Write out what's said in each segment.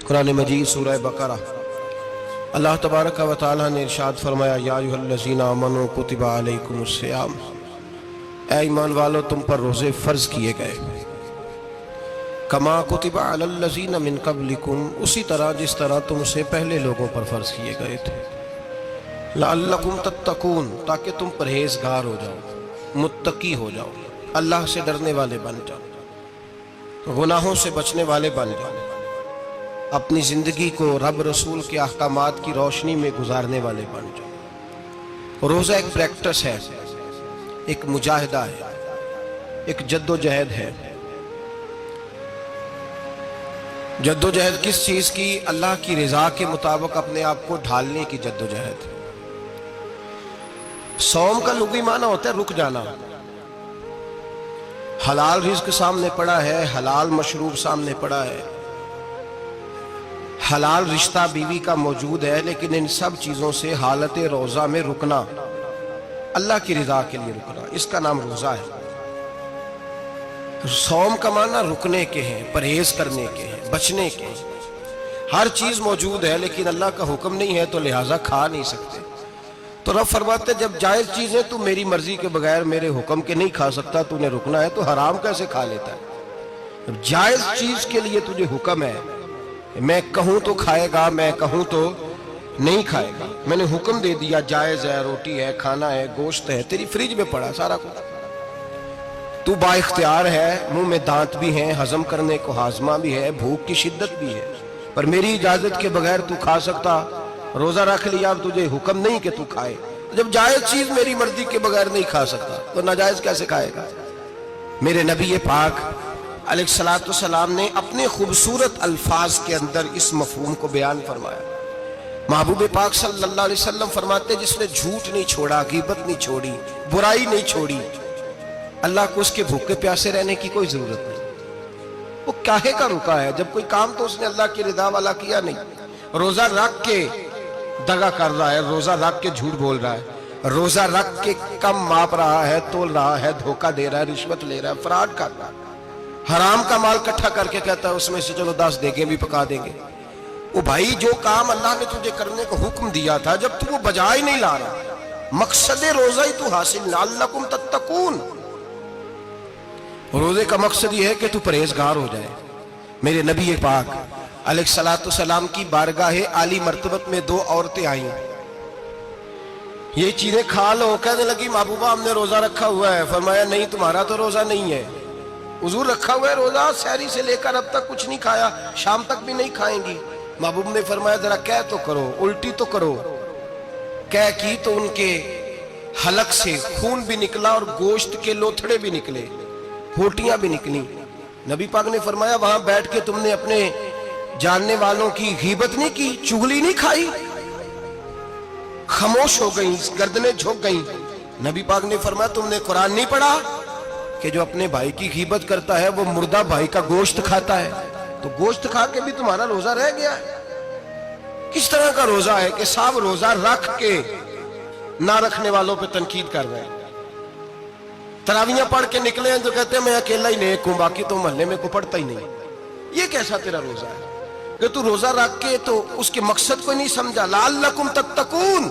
قرآن مجید سورہ بقرہ اللہ تبارک و تعالی نے ارشاد فرمایا یا ایھا الذین آمنوا کتب علیکم الصیام، اے ایمان والو تم پر روزے فرض کیے گئے، کما کتب علی الذین من قبلکم، اسی طرح جس طرح تم سے پہلے لوگوں پر فرض کیے گئے تھے، لعلکم تتقون، تاکہ تم پرہیزگار ہو جاؤ، متقی ہو جاؤ، اللہ سے ڈرنے والے بن جاؤ، گناہوں سے بچنے والے بن جاؤ، اپنی زندگی کو رب رسول کے احکامات کی روشنی میں گزارنے والے بن جاؤ۔ روزہ ایک پریکٹس ہے، ایک مجاہدہ ہے، ایک جد و جہد ہے۔ جد و جہد کس چیز کی؟ اللہ کی رضا کے مطابق اپنے آپ کو ڈھالنے کی جد و جہد۔ صوم کا لغوی معنی ہوتا ہے رک جانا، حلال رزق سامنے پڑا ہے، حلال مشروب سامنے پڑا ہے، حلال رشتہ بیوی کا موجود ہے، لیکن ان سب چیزوں سے حالت روزہ میں رکنا، اللہ کی رضا کے لیے رکنا، اس کا نام روزہ ہے۔ صوم کا معنی رکنے کے ہیں، پرہیز کرنے کے ہیں، بچنے کے ہیں۔ ہر چیز موجود ہے لیکن اللہ کا حکم نہیں ہے تو لہٰذا کھا نہیں سکتے۔ تو رب فرماتے جب جائز چیزیں تو میری مرضی کے بغیر میرے حکم کے نہیں کھا سکتا، تو نے رکنا ہے تو حرام کیسے کھا لیتا ہے؟ جائز چیز کے لیے تجھے حکم ہے، میں کہوں تو کھائے گا، میں کہوں تو نہیں کھائے گا۔ میں نے حکم دے دیا، جائز ہے، روٹی ہے، کھانا ہے، گوشت ہے، تیری فریج میں پڑا سارا کچھ، تو با اختیار ہے، منہ میں دانت بھی ہیں، ہضم کرنے کو ہاضمہ بھی ہے، بھوک کی شدت بھی ہے، پر میری اجازت کے بغیر تو کھا سکتا۔ روزہ رکھ لیا، اب تجھے حکم نہیں کہ تو کھائے۔ جب جائز چیز میری مرضی کے بغیر نہیں کھا سکتا تو ناجائز کیسے کھائے گا؟ میرے نبی پاک علیہ السلام نے اپنے خوبصورت الفاظ کے اندر اس مفہوم کو بیان فرمایا۔ محبوب پاک صلی اللہ علیہ وسلم فرماتے جس نے جھوٹ نہیں چھوڑا، غیبت نہیں چھوڑی، برائی نہیں چھوڑی، اللہ کو اس کے بھوکے پیاسے رہنے کی کوئی ضرورت نہیں۔ وہ کاہے کا رکا ہے؟ جب کوئی کام تو اس نے اللہ کی رضا والا کیا نہیں۔ روزہ رکھ کے دغا کر رہا ہے، روزہ رکھ کے جھوٹ بول رہا ہے، روزہ رکھ کے کم ماپ رہا ہے، تول رہا ہے، دھوکہ دے رہا ہے، رشوت لے رہا ہے، فراڈ کر رہا ہے، حرام کا مال کٹھا کر کے کہتا ہے اس میں سے چلو 10 دیگیں بھی پکا دیں گے۔ وہ بھائی جو کام اللہ نے تجھے کرنے کو حکم دیا تھا، جب تو وہ بجا ہی نہیں لا رہا، مقصد روزہ ہی تو حاصل، لعلکم تتقون۔ روزے کا مقصد یہ ہے کہ تو پرہیزگار ہو جائے۔ میرے نبی پاک علیہ السلام کی بارگاہ عالی مرتبت میں 2 عورتیں آئیں، یہ چیزیں کھا لو، کہنے لگی محبوبہ ہم نے روزہ رکھا ہوا ہے۔ فرمایا نہیں، تمہارا تو روزہ نہیں ہے، حضور رکھا ہوا ہے روزہ، سحری سے لے کر اب تک کچھ نہیں کھایا، شام تک بھی نہیں کھائیں گی۔ محبوب نے فرمایا ذرا کہہ تو کرو، الٹی تو کرو۔ کہہ کی تو ان کے حلق سے خون بھی نکلا اور گوشت کے لوتھڑے بھی نکلے، ہوٹیاں بھی نکلی۔ نبی پاک نے فرمایا وہاں بیٹھ کے تم نے اپنے جاننے والوں کی غیبت نہیں کی، چغلی نہیں کھائی؟ خاموش ہو گئیں، گردنیں جھک گئیں۔ نبی پاک نے فرمایا تم نے قرآن نہیں پڑھا کہ جو اپنے بھائی کی غیبت کرتا ہے وہ مردہ بھائی کا گوشت کھاتا ہے؟ تو گوشت کھا کے بھی تمہارا روزہ رہ گیا ہے۔ کس طرح کا روزہ ہے کہ صاحب روزہ رکھ کے نہ رکھنے والوں پہ تنقید کر رہے ہیں؟ تراویحاں پڑھ کے نکلے ہیں تو کہتے ہیں میں اکیلا ہی نیک ہوں، باقی تو محلے میں کوئی پڑھتا ہی نہیں۔ یہ کیسا تیرا روزہ ہے کہ تو روزہ رکھ کے تو اس کے مقصد کو نہیں سمجھا؟ لعلکم تتقون۔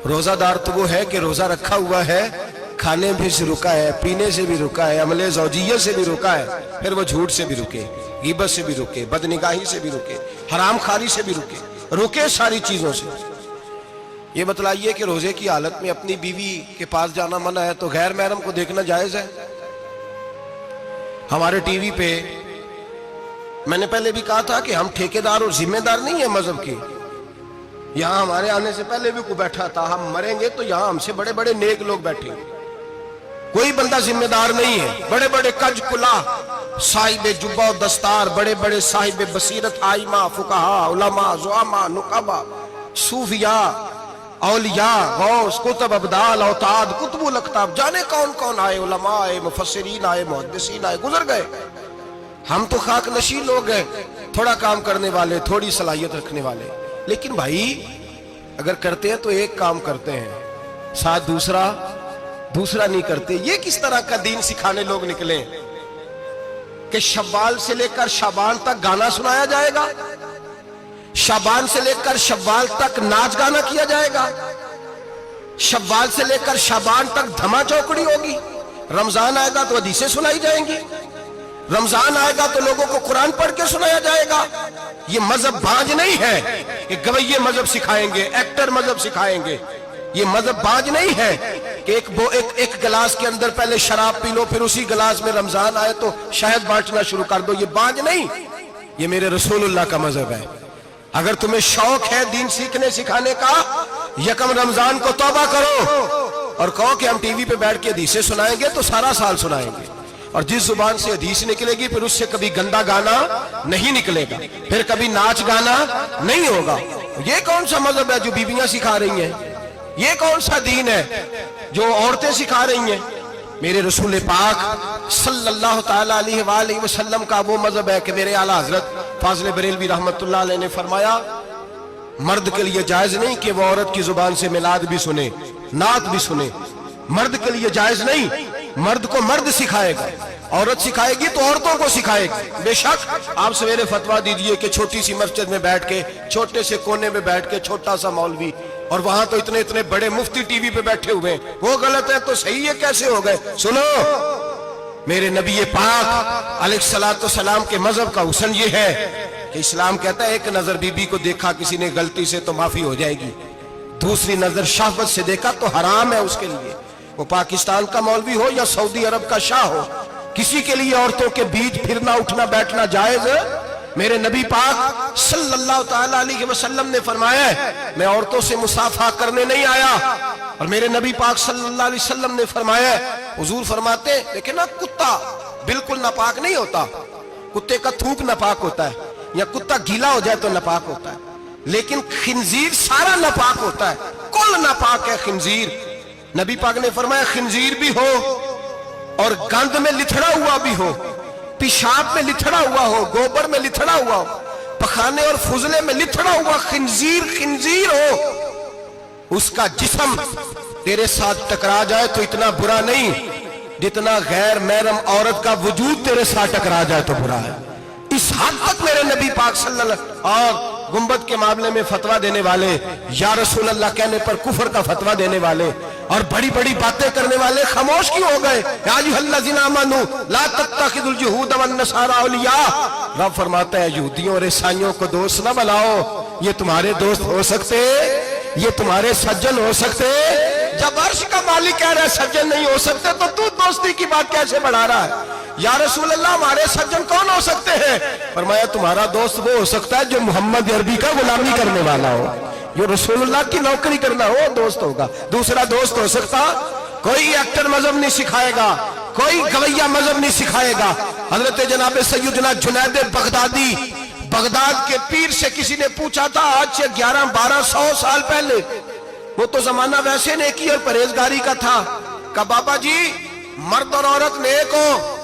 روزہ دار تو وہ ہے کہ روزہ رکھا ہوا ہے، کھانے بھی سے رکا ہے، پینے سے بھی رکا ہے، عمل زوجیہ سے بھی رکا ہے، پھر وہ جھوٹ سے بھی رکے، غیبت سے بھی رکے، بدنگاہی سے بھی رکے، حرام خواری سے بھی رکے ساری چیزوں سے۔ یہ بتلائیے کہ روزے کی حالت میں اپنی بیوی کے پاس جانا منع ہے تو غیر محرم کو دیکھنا جائز ہے؟ ہمارے ٹی وی پہ میں نے پہلے بھی کہا تھا کہ ہم ٹھیکیدار اور ذمہ دار نہیں ہیں مذہب کے۔ یہاں ہمارے آنے سے پہلے بھی کوئی بیٹھا تھا، ہم مریں گے تو یہاں ہم سے بڑے بڑے نیک لوگ بیٹھے ہیں، کوئی بندہ ذمہ دار نہیں ہے۔ بڑے بڑے کج کلا، صاحب جبہ و دستار، بڑے بڑے صاحب بصیرت، آئمہ، فقہاء، علماء، زعماء، نقباء، صوفیاء، اولیاء، غوث، کتب، ابدال، اوتاد، کتب الاقطاب، جانے کون کون آئے، علماء آئے، مفسرین آئے، محدثین آئے، گزر گئے۔ ہم تو خاک نشین لوگ ہیں، تھوڑا کام کرنے والے، تھوڑی صلاحیت رکھنے والے۔ لیکن بھائی اگر کرتے ہیں تو ایک کام کرتے ہیں، ساتھ دوسرا نہیں کرتے۔ یہ کس طرح کا دین سکھانے لوگ نکلے؟ کہ شوال سے لے کر شعبان تک گانا سنایا جائے گا، شعبان سے لے کر شوال تک ناچ گانا کیا جائے گا، شوال سے لے کر شعبان تک دھما چوکڑی ہوگی، رمضان آئے گا تو حدیثیں سنائی جائیں گی، رمضان آئے گا تو لوگوں کو قرآن پڑھ کے سنایا جائے گا۔ یہ مذہب بانج نہیں ہے کہ گویے مذہب سکھائیں گے، ایکٹر مذہب سکھائیں گے، یہ مذہب بانج نہیں ہے کہ ایک گلاس کے اندر پہلے شراب پی لو پھر اسی گلاس میں رمضان آئے تو شہد بانٹنا شروع کر دو، یہ بانج نہیں، یہ میرے رسول اللہ کا مذہب ہے۔ اگر تمہیں شوق ہے دین سیکھنے سکھانے کا، یکم رمضان کو توبہ کرو اور کہو کہ ہم ٹی وی پہ بیٹھ کے حدیثیں سنائیں گے تو سارا سال سنائیں گے، اور جس زبان سے حدیث نکلے گی پھر اس سے کبھی گندا گانا نہیں نکلے گا، پھر کبھی ناچ گانا نہیں ہوگا۔ یہ کون سا مذہب ہے جو بیویاں سکھا رہی ہیں؟ یہ کون سا دین ہے جو عورتیں سکھا رہی ہیں؟ میرے رسول پاک صلی اللہ تعالیٰ علیہ وآلہ وسلم کا وہ مذہب ہے کہ میرے اعلیٰ حضرت فاضل بریلوی رحمت اللہ علیہ نے فرمایا مرد کے لیے جائز نہیں کہ وہ عورت کی زبان سے میلاد بھی سنے، نعت بھی سنے، مرد کے لیے جائز نہیں، مرد کو مرد سکھائے گا، عورت سکھائے گی تو عورتوں کو سکھائے گی۔ بے شک آپ سویرے فتویٰ دیجئے کہ چھوٹی سی مسجد میں بیٹھ کے، چھوٹے سے کونے میں بیٹھ کے چھوٹا سا مولوی، اور وہاں تو اتنے بڑے مفتی ٹی وی پہ بیٹھے ہوئے ہیں، وہ غلط ہے تو صحیح ہے کیسے ہو گئے؟ سنو، میرے نبی پاک علیہ السلام کے مذہب کا حسن یہ ہے کہ اسلام کہتا ہے ایک نظر بی بی کو دیکھا کسی نے غلطی سے تو معافی ہو جائے گی، دوسری نظر شہوت سے دیکھا تو حرام ہے اس کے لیے، وہ پاکستان کا مولوی ہو یا سعودی عرب کا شاہ ہو، کسی کے لیے عورتوں کے بیچ پھرنا اٹھنا بیٹھنا جائز ہے۔ میرے نبی پاک صلی اللہ تعالیٰ علیہ وسلم نے فرمایا ہے میں عورتوں سے مصافحہ کرنے نہیں آیا، اور میرے نبی پاک صلی اللہ علیہ وسلم نے فرمایا ہے، حضور فرماتے ہیں لیکن کتا بالکل ناپاک نہیں ہوتا، کتے کا تھوک ناپاک ہوتا ہے یا کتا گیلا ہو جائے تو ناپاک ہوتا ہے، لیکن خنزیر سارا ناپاک ہوتا ہے، کل ناپاک ہے خنزیر۔ نبی پاک نے فرمایا خنزیر بھی ہو اور گند میں لتھڑا ہوا بھی ہو، پیشاب میں لتھڑا ہوا ہو، گوبر میں لتھڑا ہوا ہو، پخانے اور فضلے میں لتھڑا ہوا خنزیر ہو، اس کا جسم تیرے ساتھ ٹکرا جائے تو اتنا برا نہیں جتنا غیر محرم عورت کا وجود تیرے ساتھ ٹکرا جائے تو برا ہے۔ اس حد تک میرے نبی پاک صلی اللہ علیہ وسلم اور گنبد کے معاملے میں فتویٰ دینے والے، یا رسول اللہ کہنے پر کفر کا فتویٰ دینے والے اور بڑی بڑی باتیں کرنے والے خاموش کیوں ہو گئے؟ یا ایھا الذین آمنوا لا تتخذوا اليہود والنصارى اولیاء، رب فرماتا ہے یہودیوں اور عیسائیوں کو دوست نہ بناؤ، یہ تمہارے دوست ہو سکتے، یہ تمہارے سجن ہو سکتے، جب عرش کا مالک کہہ رہا ہے سجن نہیں ہو سکتے تو دوستی کی بات کیسے بڑھا رہا ہے؟ یا رسول اللہ ہمارے سجن کون ہو سکتے ہیں؟ فرمایا تمہارا دوست وہ ہو سکتا ہے جو محمد عربی کا غلامی کرنے والا ہو، جو رسول اللہ کی نوکری کرنا ہو دوست ہوگا، دوسرا دوست ہو سکتا؟ کوئی ایکٹر مذہب نہیں سکھائے گا، کوئی گویہ مذہب نہیں سکھائے گا۔ حضرت جناب سیدنا جنید بغدادی، بغداد کے پیر سے کسی نے پوچھا تھا آج سے 1100-1200 سال پہلے، وہ تو زمانہ ویسے نیکی اور پرہیزگاری کا تھا، کہا بابا جی مرد اور عورت نیک ہو،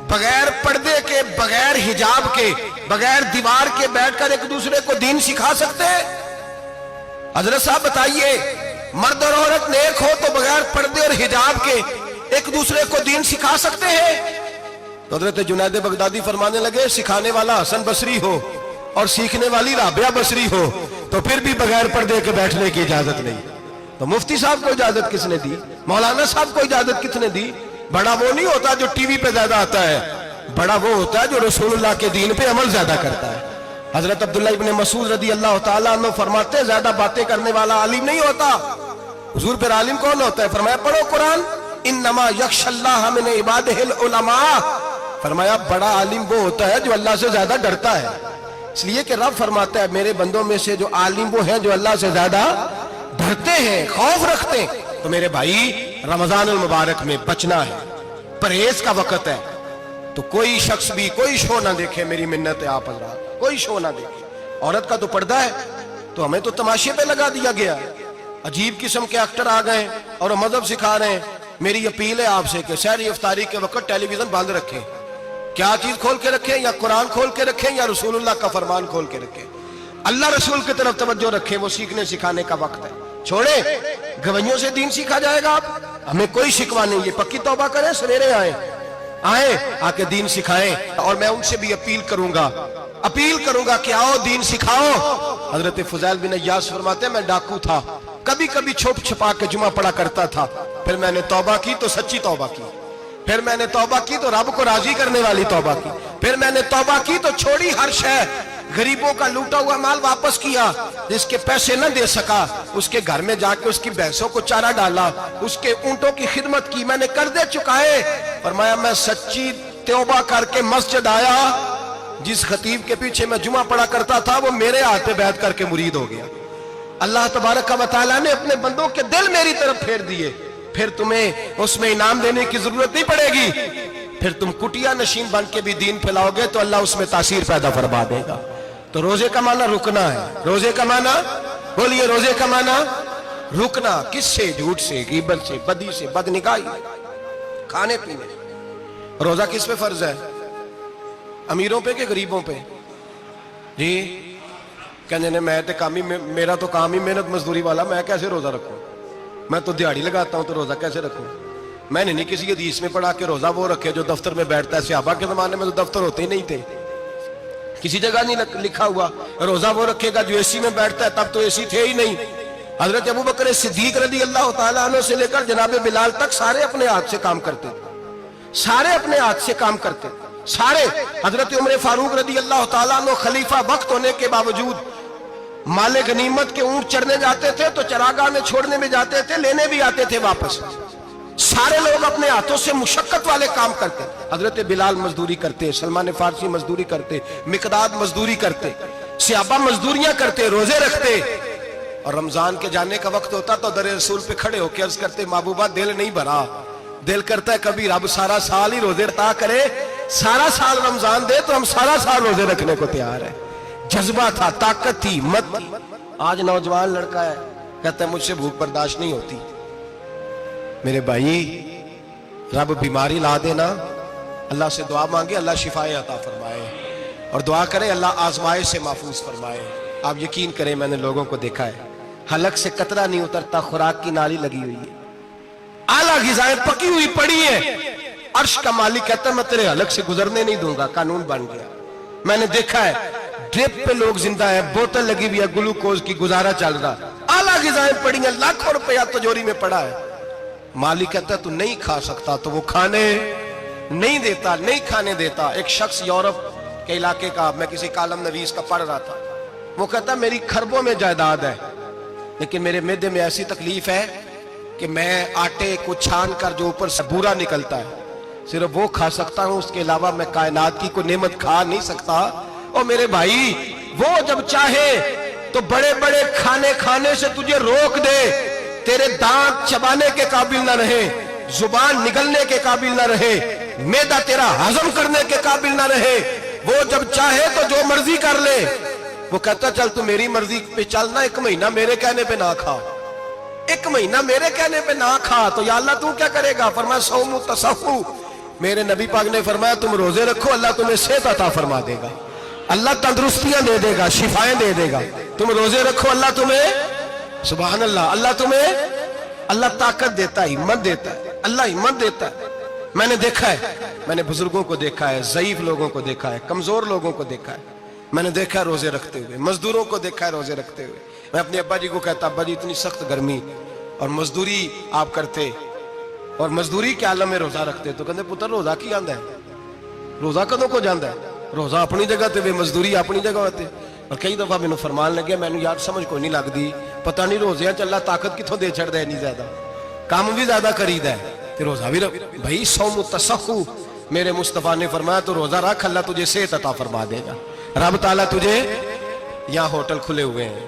بغیر پردے کے، بغیر حجاب کے، بغیر دیوار کے بیٹھ کر ایک دوسرے کو دین سکھا سکتے ہیں؟ حضرت صاحب بتائیے مرد اور عورت نیک ہو تو بغیر پردے اور حجاب کے ایک دوسرے کو دین سکھا سکتے ہیں؟ تو حضرت جنید بغدادی فرمانے لگے سکھانے والا حسن بصری ہو اور سیکھنے والی رابعہ بصری ہو تو پھر بھی بغیر پردے کے بیٹھنے کی اجازت نہیں۔ تو مفتی صاحب کو اجازت کس نے دی؟ مولانا صاحب کو اجازت کس نے دی؟ بڑا وہ نہیں ہوتا جو ٹی وی پہ زیادہ آتا ہے، بڑا وہ ہوتا ہے جو رسول اللہ کے دین پہ عمل زیادہ کرتا ہے۔ حضرت عبداللہ ابن مسعود رضی اللہ تعالیٰ عنہ فرماتے ہیں زیادہ باتیں کرنے والا عالم نہیں ہوتا۔ حضور پھر عالم کون ہوتا ہے؟ فرمایا پڑھو قرآن، انما یخشی اللہ من عبادہ العلماء، فرمایا بڑا عالم وہ ہوتا ہے جو اللہ سے زیادہ ڈرتا ہے، اس لیے کہ رب فرماتا ہے میرے بندوں میں سے جو عالم وہ ہیں جو اللہ سے زیادہ ڈرتے ہیں، خوف رکھتے ہیں۔ تو میرے بھائی رمضان المبارک میں بچنا ہے، پرہیز کا وقت ہے، تو کوئی شخص بھی کوئی شو نہ دیکھے، میری منت ہے آپ حضرات، کوئی شو نہ دیکھے۔ عورت کا تو پردہ ہے تو ہمیں تو تماشے پہ لگا دیا گیا، عجیب قسم کے ایکٹر آ گئے اور مذہب سکھا رہے ہیں۔ میری اپیل ہے آپ سے کہ سحری افطاری کے وقت ٹیلی ویژن بند رکھیں، کیا چیز کھول کے رکھیں؟ یا قرآن کھول کے رکھیں یا رسول اللہ کا فرمان کھول کے رکھیں، اللہ رسول کی طرف توجہ رکھیں، وہ سیکھنے سکھانے کا وقت ہے۔ چھوڑیں گویوں سے دین سیکھا جائے گا، ہمیں کوئی شکوہ نہیں، یہ پکی توبہ کریں، سویرے آئیں، آئیں آکے دین سکھائیں، اور میں ان سے بھی اپیل کروں گا کہ آؤ دین سکھاؤ۔ حضرت فضیل بن عیاض فرماتے ہیں میں ڈاکو تھا، کبھی کبھی چھپ چھپا کے جمعہ پڑھا کرتا تھا، پھر میں نے توبہ کی تو سچی توبہ کی، پھر میں نے توبہ کی تو رب کو راضی کرنے والی توبہ کی، پھر میں نے توبہ کی تو چھوڑی ہر شے، غریبوں کا لوٹا ہوا مال واپس کیا، جس کے پیسے نہ دے سکا اس کے گھر میں جا کے اس کی بھینسوں کو چارہ ڈالا، اس کے اونٹوں کی خدمت کی، میں نے قرضے چکائے۔ فرمایا میں سچی توبہ کر کے مسجد آیا، جس خطیب کے پیچھے میں جمعہ پڑھا کرتا تھا وہ میرے ہاتھ پہ بیعت کر کے مرید ہو گیا۔ اللہ تبارک و تعالیٰ نے اپنے بندوں کے دل میری طرف پھیر دیے، پھر تمہیں اس میں انعام دینے کی ضرورت نہیں پڑے گی، پھر تم کٹیا نشین بن کے بھی دین پھیلاؤ گے تو اللہ اس میں تاثیر پیدا فرما دے گا۔ تو روزے کا معنی رکنا ہے، روزے کا معنی بولیے، روزے کا معنی رکنا، کس سے؟ جھوٹ سے، غیبت سے، بدی سے، بدنگاہی، کھانے پینے۔ روزہ کس پہ فرض ہے؟ امیروں پہ کہ غریبوں پہ؟ جی کہنے نے میرا تو کام ہی محنت مزدوری والا، میں کیسے روزہ رکھوں؟ میں تو دیہاڑی لگاتا ہوں تو روزہ کیسے رکھوں؟ میں نے نہیں کسی حدیث میں پڑھا کہ روزہ وہ رکھے جو دفتر میں بیٹھتا ہے۔ صحابہ کے زمانے میں تو دفتر ہوتے ہی نہیں تھے، کسی جگہ نہیں لکھا ہوا روزہ وہ رکھے گا جو اے سی میں بیٹھتا ہے، تب تو اے سی تھے ہی نہیں۔ حضرت ابوبکر صدیق رضی اللہ تعالیٰ عنہ سے لے کر جناب بلال تک سارے اپنے ہاتھ سے کام کرتے، سارے اپنے ہاتھ سے کام کرتے، سارے۔ حضرت عمر فاروق رضی اللہ تعالیٰ عنہ خلیفہ وقت ہونے کے باوجود مال غنیمت کے اونٹ چرنے جاتے تھے تو چراگاہ میں چھوڑنے میں جاتے تھے، لینے بھی آتے تھے واپس۔ سارے لوگ اپنے ہاتھوں سے مشقت والے کام کرتے، حضرت بلال مزدوری کرتے، سلمان فارسی مزدوری کرتے، مقداد مزدوری کرتے، صحابہ مزدوریاں کرتے، روزے رکھتے، اور رمضان کے جانے کا وقت ہوتا تو در رسول پہ کھڑے ہو کے عرض کرتے محبوبہ دل نہیں بھرا، دل کرتا ہے کبھی رب سارا سال ہی روزے عطا کرے، سارا سال رمضان دے تو ہم سارا سال روزے رکھنے کو تیار ہیں۔ جذبہ تھا، طاقت تھی، ہمت تھی۔ آج نوجوان لڑکا ہے کہتا ہے مجھ سے بھوک برداشت نہیں ہوتی۔ میرے بھائی رب بیماری لا دینا، اللہ سے دعا مانگے اللہ شفائے عطا فرمائے، اور دعا کرے اللہ آزمائش سے محفوظ فرمائے۔ آپ یقین کریں میں نے لوگوں کو دیکھا ہے حلق سے قطرہ نہیں اترتا، خوراک کی نالی لگی ہوئی ہے، اعلیٰ غذائیں پکی ہوئی پڑی ہیں، عرش کا مالک کہتا ہے میں تیرے حلق سے گزرنے نہیں دوں گا، قانون بن گیا۔ میں نے دیکھا ہے ڈرپ پہ لوگ زندہ ہے، بوتل لگی ہوئی ہے، گلوکوز کی، گزارا چل رہا، اعلیٰ غذائیں پڑی ہیں، لاکھوں روپیہ تجوری میں پڑا ہے۔ مالک کہتا ہے تو نہیں کھا سکتا تو وہ کھانے نہیں دیتا، نہیں کھانے دیتا۔ ایک شخص یورپ کے علاقے کا، میں کسی کالم نویس کا پڑھ رہا تھا، وہ کہتا ہے میری خربوں میں جائیداد ہے لیکن میرے معدے میں ایسی تکلیف ہے کہ میں آٹے کو چھان کر جو اوپر سے بورا نکلتا ہے صرف وہ کھا سکتا ہوں، اس کے علاوہ میں کائنات کی کوئی نعمت کھا نہیں سکتا۔ اور میرے بھائی وہ جب چاہے تو بڑے بڑے کھانے کھانے سے تجھے روک دے، تیرے دانت چبانے کے قابل نہ رہے، زبان نگلنے کے قابل نہ رہے، معدہ تیرا ہضم کرنے کے قابل نہ رہے، وہ جب چاہے تو جو مرضی کر لے۔ وہ کہتا چل تو میری مرضی پہ چلنا، ایک مہینہ میرے کہنے پہ نہ کھا، ایک مہینہ میرے کہنے پہ نہ کھا تو یا اللہ تو کیا کرے گا؟ فرمایا صوم تصحو، میرے نبی پاک نے فرمایا تم روزے رکھو اللہ تمہیں صحت عطا فرما دے گا، اللہ تندرستیاں دے دے گا، شفائیں دے دے گا۔ تم روزے رکھو اللہ تمہیں، سبحان اللہ، اللہ تمہیں، اللہ طاقت دیتا ہے، ہمت دیتا ہے، اللہ ہمت دیتا ہے۔ میں نے دیکھا ہے، میں نے بزرگوں کو دیکھا ہے، ضعیف لوگوں کو دیکھا ہے، کمزور لوگوں کو دیکھا ہے، میں نے دیکھا ہے روزے رکھتے ہوئے، مزدوروں کو دیکھا ہے روزے رکھتے ہوئے۔ میں اپنے ابا جی کو کہتا ابا جی اتنی سخت گرمی اور مزدوری آپ کرتے اور مزدوری کے عالم میں روزہ رکھتے، تو کہتے پتر روزہ کی آندا ہے، روزہ کدوں کو جاندا ہے، روزہ اپنی جگہ تے مزدوری اپنی جگہ ہوتے۔ اور کئی دفعہ میں نے فرمان لگے میں نے یار سمجھ کوئی نہیں لگ دی، پتہ نہیں روزیاں چ اللہ طاقت کتوں دے چھڑ دے، نہیں زیادہ کام بھی زیادہ کرید ہے تے روزہ بھی بھائی صوم تصحو، میرے مصطفیٰ نے فرمایا تو روزہ رکھ اللہ تجھے صحت عطا فرما دے گا۔ رب تعالیٰ تجھے، یہاں ہوٹل کھلے ہوئے ہیں،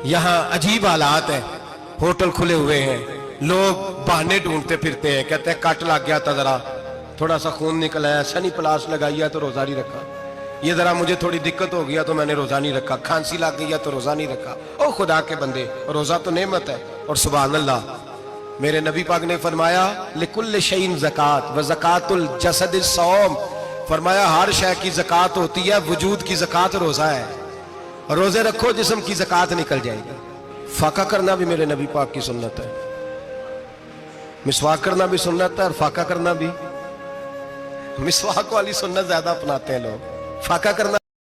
یہاں عجیب حالات ہیں، ہوٹل کھلے ہوئے ہیں، لوگ بہانے ڈھونڈتے پھرتے ہیں، کہتے ہیں کٹ لگ گیا تھا، ذرا تھوڑا سا خون نکل آیا، سنی پلاس لگائی ہے تو روزہ نہیں رکھا، یہ ذرا مجھے تھوڑی دقت ہو گیا تو میں نے روزہ نہیں رکھا، کھانسی لگ گئی ہے تو روزہ نہیں رکھا۔ او خدا کے بندے، روزہ تو نعمت ہے۔ اور سبحان اللہ، میرے نبی پاک نے فرمایا لکل شیء زکات و زکات الجسد الصوم، فرمایا ہر شے کی زکات ہوتی ہے، وجود کی زکات روزہ ہے، روزے رکھو جسم کی زکات نکل جائے گی۔ فاقہ کرنا بھی میرے نبی پاک کی سنت ہے، مسواک کرنا بھی سنت ہے اور فاقہ کرنا بھی. مسواک والی سنت زیادہ اپناتے ہیں لوگ, فاقہ کرنا